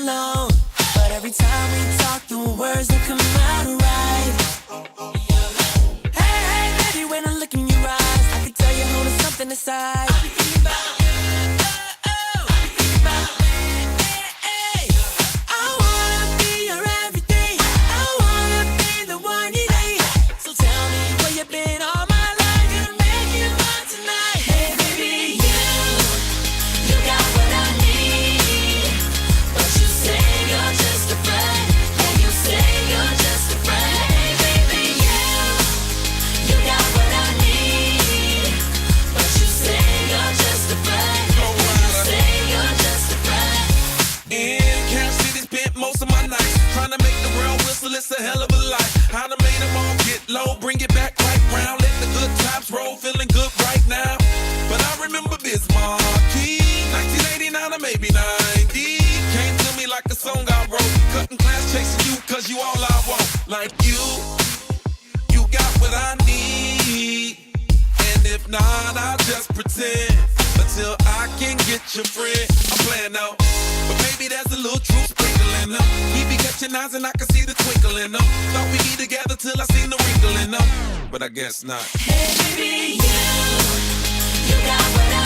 alone. But every time we talk, the words don't come out right. Hey, hey, baby, when I look in your eyes, I can tell you're holding something inside. I be thinking about I be thinking about I wanna be your everything. I wanna be the one you need. So tell me where you been all my life. Gonna make you mine tonight. Hey, baby, you got what I need. But you say you're just a friend. And you say you're just a friend. Hey, baby, you got what I need. But you say you're just a friend. And you say you're just a friend. In Camp City, spent most of my nights trying to make the world whistle. It's a hell of a life. I done made them all get low, bring it back right round. Let the good times roll, feeling good right now. But I remember Bismarck, 1989 or maybe 90. Came to me like a song I wrote. Cutting class, chasing you, cause you all I want. Like you got what I need. And if not, I'll just pretend until I can get your friend. I'm playing out, but maybe there's a little truth sprinkling them. He be catching eyes and I can see the twinkle in them. Thought we'd be together till I seen the wrinkle in them, but I guess not. Hey, baby, you got what I